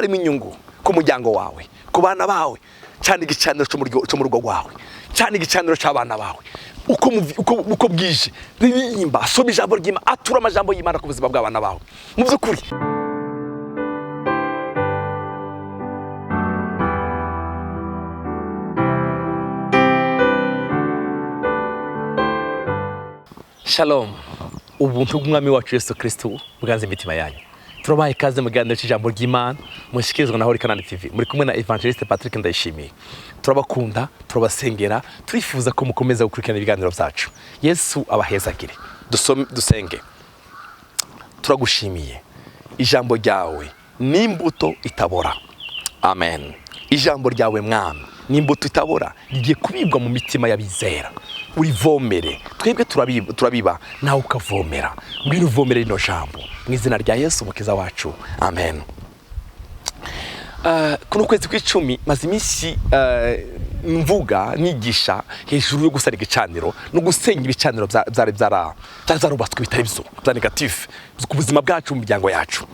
harimo inyungu ku muryango wawe, ku bana bawe, cyane igicaniro cyo mu rugo rwawe, cyane igicaniro cy'abana bawe. Uko bwije ririmba, soma ijambo ry'Imana, atura amajambo y'Imana ku buzima bw'abana bawe. Mu by'ukuri Shalom, ubuntu bw'Umwami wacu Yesu Kristo bwanze imitima yanyu. Turabaye ikaze mu kiganiro cy'ijambo ry'Imana mushikirizwa na CANAAN TV. Muri kumwe na Evangeliste Patrick Ndayishimiye. Turabakunda, turabasengera, turifuza ko mukomeza gukurikirana ibiganiro byacu. Yesu abahezagire. Dusenge. Turagushimiye. Ijambo ryawe ni imbuto itabora. Amen. Ijambo ryawe Mwami ni imbuto itabora, rigiye kubibwa mu mitima y'abizera. Urivomere, twebwe turabiba nawe ukavomera. Ngwino uvomere rino jambo mu izina rya Yesu umukiza wacu. Amen. Kuno kwezi kw'icumi maze iminsi mvuga nigisha hejuru yo gusana igicaniro no gusenya ibicaniro zarubatswe bitari byo bya negative ku buzima bwacu mu miryango yacu.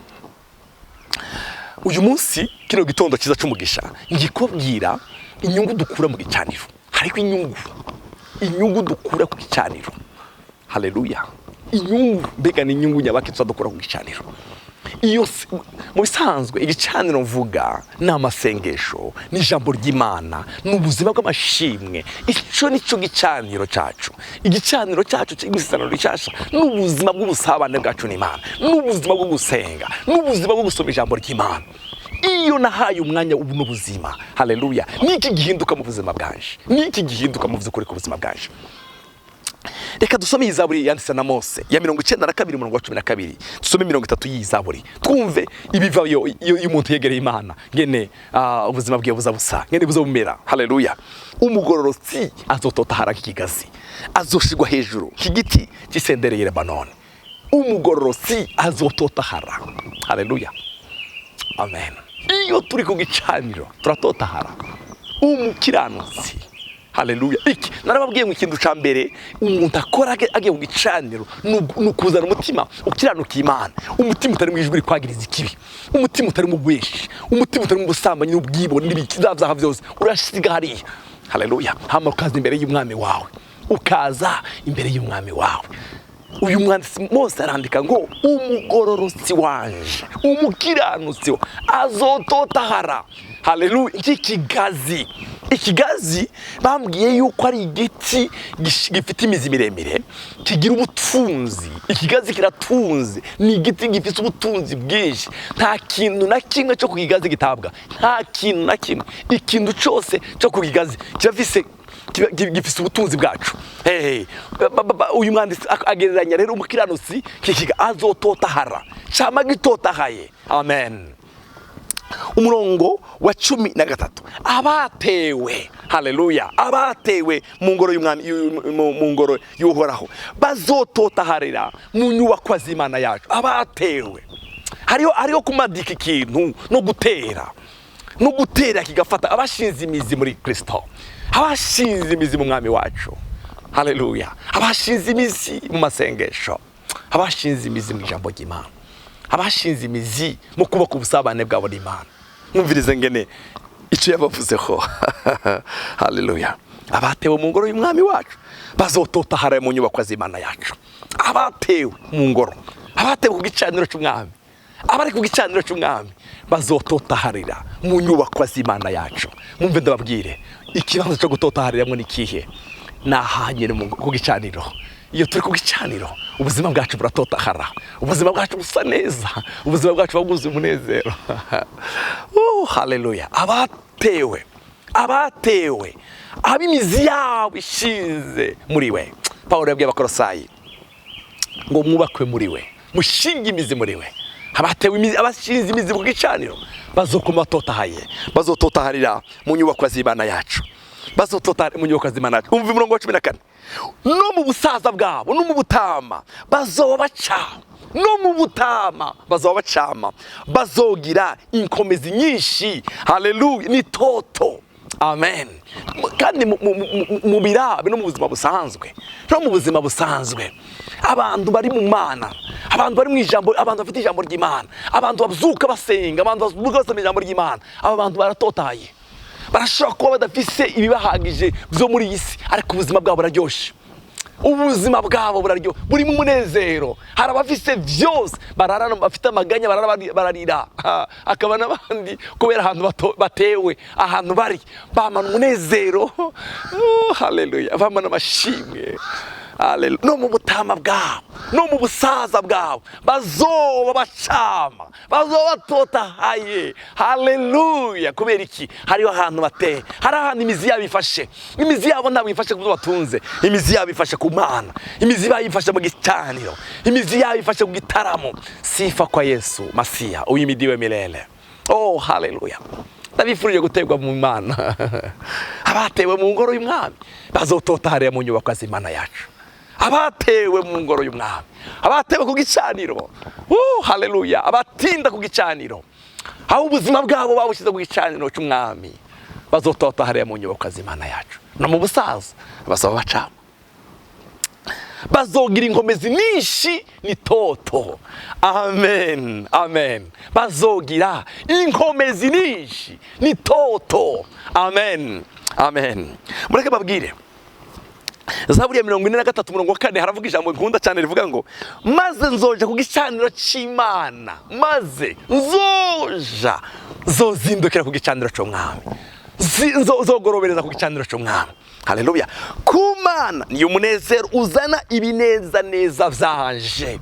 Uyu munsi kino gitondo kiza cy'umugisha ngiye kubwira inyungu dukura mu gicaniro. Hariko inyungu dukura ku gicaniro. Haleluya. Inyungu, mbega ni inyungu nyabaki dukura ku gicaniro. Iyo mu bisanzwe igicaniro mvuga n'amasengesho n'ijambo ry'Imana n'ubuzima bw'amashimwe. Ico nico gicaniro cyacu. Igicaniro cyacu cy'igisaniro rishasha n'ubuzima bw'ubusabane bwacu n'Imana, n'ubuzima bwo gusenga, n'ubuzima bwo gusoma ijambo ry'Imana. Iyo nahaye umwanya ubu n'ubuzima. Haleluya. Niki gihinduka mu buzima bwanje? Niki gihinduka mu by'ukuri ku buzima bwanje? Reka dusome izaburi yanditse na Mose ya 92:12. Dusome 30 y'izaburi. Twumve ibiva iyo umuntu yegereye Imana. Ngene ubuzima bwe buzabusa, ngene buzobumera. Haleluya. Umugororotsi azototahara kigazi, azoshigwa hejuru kigiti kisendereye Lebanon. Umugororotsi azototahara. Haleluya. Amen. Iyo turi ku gicaniro turatotahara. Umukiranutsi. Haleluya. Iki narababwiye mu kintu ca mbere umuntu akora agiye ku gicaniro nukuzana umutima ukiranuka Imana. Umutima utari mu ijwi kwagiriza ikibi, umutima utari mu bweshi, umutima utari mu busambanyi n'ubwibone n'ibikizavyaha byose urashiga hariya. Haleluya. Hama ukaza imbere y'Umwami wawe, ukaza imbere y'Umwami wawe. Uyu mwanditsi Mose arandika ngo umugororotsi wanje, umukiranutsi azototahara. Haleluya. Ikigazi bambwiye yuko ari igiti gifite imizi miremire, kigira ubutunzi. Ikigazi kiratunze, ni igiti gifite ubutunzi bwinshi. Nta kintu na kimwe cyo kukigazi gitabwa, nta kintu na kimwe. Ikintu cyose cyo kukigazi gifite ubutunzi bwacu. Uyu mwanditsi agereranya rero umukiranutsi kikiga azototahara, cyama gitotahaye. Amen. Umurongo wa 13. Abatewe. Haleluya. Abatewe mu ngoro y'Umwami, mu ngoro y'Uhoraho bazototaharira mu nyubako z'Imana yacu. Abatewe. Hariho kumadika ikintu no gutera kigafata. Abashinze imizi muri Kristo, abashinze imizi mu Mwami wacu. Haleluya. Abashinze imizi mu masengesho, abashinze imizi mu ijambo ry'Imana, abashinze imizi mu kubaka ubusabane bwabo n'Imana. Mwumvirize ngene icyo yabavuzeho. Haleluya. Abatewe mu ngoro y'Umwami wacu bazototahara mu nyubako z'Imana yacu. Abatewe mu ngoro, abatewe ku gicaniro cy'Umwami, abari ku gicaniro cy'Umwami bazototaharira mu nyubako z'Imana yacu. Mwumve ndababwire ikibanza cyo gutotahariramo ni kihe? Nahanye ku gicaniro. Iyo turi ku gicaniro ubuzima bwacu buratotahara, ubuzima bwacu busa neza, ubuzima bwacu bwuzuye umunezero. Haleluya. Abatewe abimizi yawe ishinze muri we. Paulo yabwiye Abakolosayi ngo mwubakwe muri we, mushinge imizi muri we. Abatewe imizi, abashinze imizi ku gicaniro bazokoma totahaye, bazototaharira mu nyubako z'Imana yacu, bazototahara mu nyubako z'Imana yacu. Umva umurongo wa 14. No mu busaza bwabo no mu butama bazobaca, no mu butama bazobacama, bazogira inkomezi nyinshi. Haleluya. Ni toto. Amen. Kandi mu birabe no mu buzima busanzwe, no mu buzima busanzwe abantu bari mu Mana, abantu bari mu ijambo, abantu bafite ijambo ry'Imana, abantu bazuka basenga, abantu bazuka basoma ijambo ry'Imana, aba bantu baratotahaye. Barashobora kuba badafise ibibahagije byo muri iyi si, ariko ubuzima bwabo buraryoshe. Ubuzima bwabo buraryo, burimo umunezero. Hari abafise byose, bararana bafite amaganya, bararira. Akaba n'abandi kubera ahantu batewe, ahantu bari bamana umunezero. Haleluya, bamana amashimwe. Haleluya. No mu butama bwabo, no mu busaza bwabo, bazoba bacama, bazoba batotahaye. Haleluya. Kubera iki? Hariho ahantu bateye, hari ahantu imizi yabo ifashe. Imizi yabo ntabwo ifashe ku byo batunze, imizi yabo ifashe ku Mana, imizi yabo ifashe mu gicaniro, imizi yabo ifashe ku gitaramo. Sifa kwa Yesu Masiya uyimidiwe milele. Oh, haleluya. Ndabifurije gutegwa mu Mana. Abatewe mu ngoro y'Umwami bazototahara mu nyubako z'Imana yacu. Abatewe mu ngoro y'Umwami, abatewe ku gicaniro, haleluya, abatinda ku gicaniro, aho ubuzima bwabo babushyize ku gicaniro cy'Umwami, bazototahara mu nyubako z'Imana yacu. No mu busaza bazaba bacama, bazogira inkomezi nyinshi n'itoto. Amen, amen. Bazogira inkomezi nyinshi n'itoto. Amen, amen. Mureke babwire Zaburi ya 43:4 haravuga ijambo nkunda cyane rivuga ngo maze nzoja ku gicaniro cy'Imana, maze nzoja zozindukira ku gicaniro cy'Umwami, zogorobereza ku gicaniro cy'Umwami. Haleluya. Ku Mana niyo munezero uzana ibineza neza byanje.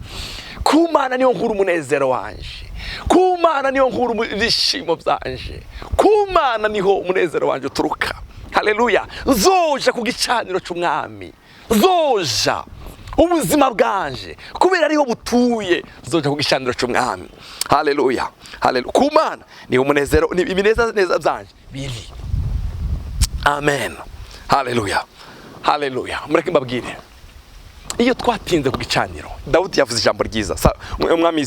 Ku Mana niyo nkuru umunezero wanje. Ku Mana niyo nkuru ibishimo byanje. Ku Mana niho umunezero wanje uturuka. Haleluya. Zoja ku gicaniro cy'Umwami, zoja ubuzima bwanje kubera ariho butuye, zoja ku gicaniro cy'Umwami. Haleluya, haleluya. Ku Mana niho umunezero ibineza neza byanje biri. Amen. Haleluya, haleluya. Mureke mbabwire, iyo twatinze ku gicaniro, Dawudi yavuze ijambo ryiza. Umwami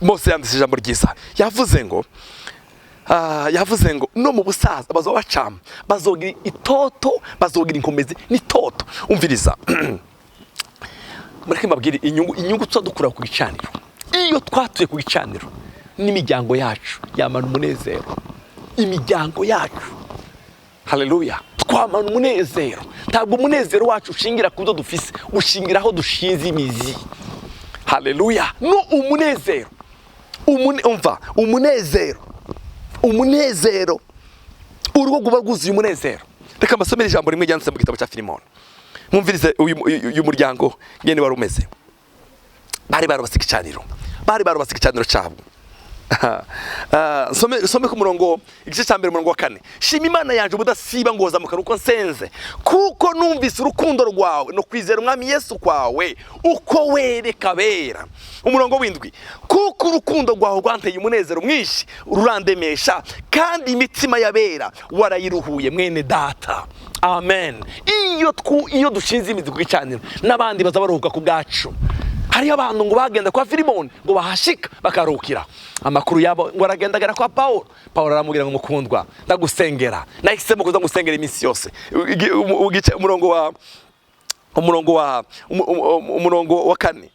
Mose yanditse ijambo ryiza, yavuze ngo no mu busaza bazoba bacama, bazogira itoto, bazogira inkomezi n'itoto. Umviriza, mureke mbabwire inyungu tudukura ku gicaniro. Iyo twatuye ku gicaniro, n'imiryango yacu yamana umunezero, imiryango yacu. Haleluya. Twamana umunezero. Ntabwo umunezero wacu ushingira ku byo dufise, ushingira aho dushinze imizi. Haleluya. No umunezero, umunezero urugo guba guzuye umunezero. Reka mbasomere ijambo rimwe ryanditse mu gitabo cya Filimoni. Mwumvirize uyu muryango ngene wari umeze. Bari barubasika icaniro cyabo. Some ku murongo igice cya mbere umurongo wa 4. Shima Imana yanje ubudasiba ngoza mu karuko nsenze, kuko numvise urukundo rwawe no kwizera Umwami Yesu kwawe uko wereka bera. Umurongo w'indwi, kuko urukundo rwawe rwanteye umunezero mwinshi rurandemesha, kandi imitima yabera warayiruhuye mwene data. Amen. Iyo dushinze imizi ku gicaniro, n'abandi baza baruhuka ku bwacu. Hari abantu ngo bagenda kwa Filimoni ngo bahashika bakaruhukira. Amakuru yabo ngo aragendagara kwa Paulo aramubwira ngo mukundwa, ndagusengera, nahisemo kuza ngusengera iminsi yose. Umurongo wa 4.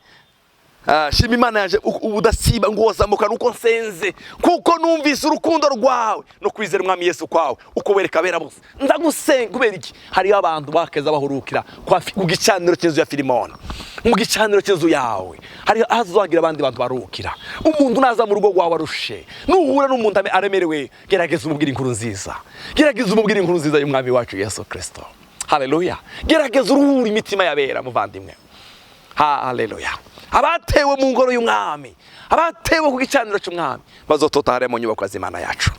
Shima Imana yanje ubudasiba ngoza mu karuko nsenze, kuko numvise urukundo rwawe no kwizera Umwami Yesu kwawe uko wereka bera bose. Ndagusenga kubera iki? Hari abantu bakeza bahurukira ku gicaniro cy'inzu ya Filimoni, mu gicaniro cy'inzu yawe. Hari azagira abandi bantu barukira. Umuntu naza mu rugo rwawe arushe, nuhura n'umuntu aremerewe, gerageza umubwire inkuru nziza, gerageza umubwire inkuru nziza y'Umwami wacu Yesu Kristo. Haleluya. Gerageza uruhura imitima yabera muvandimwe. Haleluya. Abatewe mu ngoro y'Umwami, abatewe ku gicaniro cy'Umwami, bazototahara mu nyubako z'Imana yacu.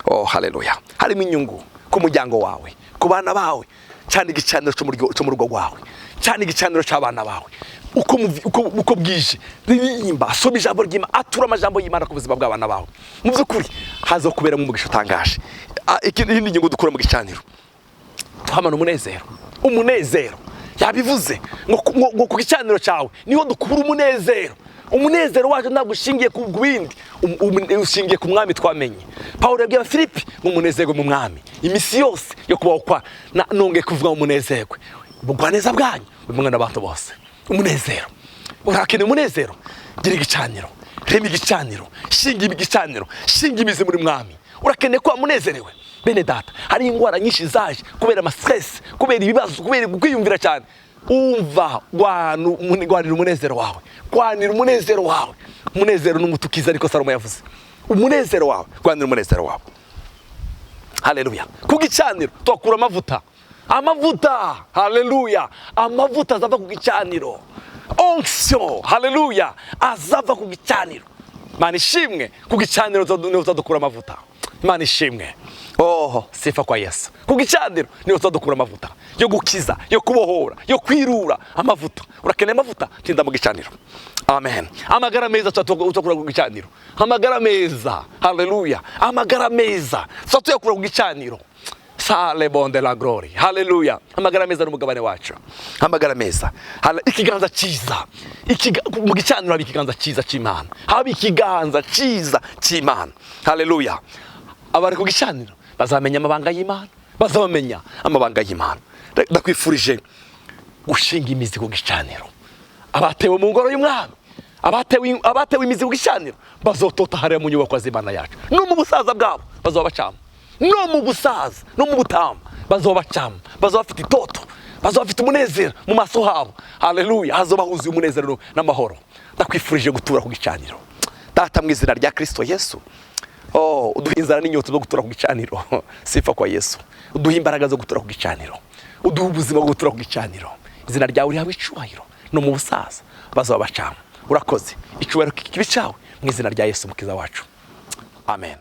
Oh, haleluya. Harimo inyungu ku muryango wawe, ku bana bawe, cyane igicaniro cyo mu rugo rwawe, cyane igicaniro cy'abana bawe. Uko bwije ririmba, soma ijambo ry'Imana, atura amajambo y'Imana ku buzima bw'abana bawe. Mu by'ukuri hazo kubera mu umugisha utangaje. Ikindi nyungu dukura mu gicaniro, twamana umunezero. Yabivuze ngo ku gicaniro cyawe niho dukura umunezero. Umunezero wacu ntabwo ushingiye ku bindi, ushingiye ku Mwami twamenye. Paulo yabwiye Filipi ngo umunezero mu Mwami imisi yose yo kubaho kwa nongeye kuvuga umunezero. Ubugwaneza bwanyu bumwe n'abantu bose. umunezero. Urakeneye umunezero, gira igicaniro, rema igicaniro, shinga igicaniro, shinga imizi muri mwami. Urakeneye ko wamunezerewe. Bene data, hari ingwara nyinshi zaje kubera ama-stress, kubera ibibazo, kubera kwiyumvira cyane. Umva, gwanira umunezero wawe, gwanira umunezero wawe. Umunezero n'umutukiza ariko Salomo yavuze. Umunezero wawe, gwanira umunezero wawe. Haleluya. Ku gicaniro twakura amavuta. Amavuta, haleluya. Amavuta azava ku gicaniro. Onction, haleluya, azava ku gicaniro. Imana ishimwe, ku gicaniro niho uzadukura amavuta. Imana ishimwe. Oh, sifa kwa Yesu. Ku gicaniro niho uzadukura amavuta yo gukiza, yo kubohora, yo kwirura. Amavuta, urakeneye amavuta, tinda mu gicaniro. Amen. Amagara meza tutakura ku gicaniro. Amagara meza, haleluya. Amagara meza tutakura ku gicaniro. Sale bon de la glory, haleluya. Amagara meza n'umugabane wacu. Amagara meza, ikiganza cyiza. Mu gicaniro haba ikiganza cyiza cy'Imana, haba ikiganza cyiza cy'Imana. Haleluya. Abari ku gicaniro bazamenya amabanga y'Imana, bazamenya amabanga y'Imana. Ndakwifurije gushinga imizi ku gicaniro. Abatewe mu ngoro y'umwami, abatewe imizi ku gicaniro bazototahara mu nyubako z'Imana yacu. No mu busaza bwabo bazobacamo, no mu busaza, no mu butama bazobacamo, bazobafite itoto, bazobafite umunezero mu maso habo. Haleluya. Hazobahuzuye umunezero n'amahoro. Ndakwifurije gutura ku gicaniro. Data mu izina rya Kristo Yesu, oh, uduha inzara n'inyota zo gutura ku gicaniro. Sifa kwa Yesu. Uduha imbaraga zo gutura ku gicaniro, uduha ubuzima bwo gutura ku gicaniro. Izina ryawe rihawe icubahiro. No mu busaza bazobacamo. Urakoze. Icubahiro kibi cyawe mu izina rya Yesu mukiza wacu. Amen.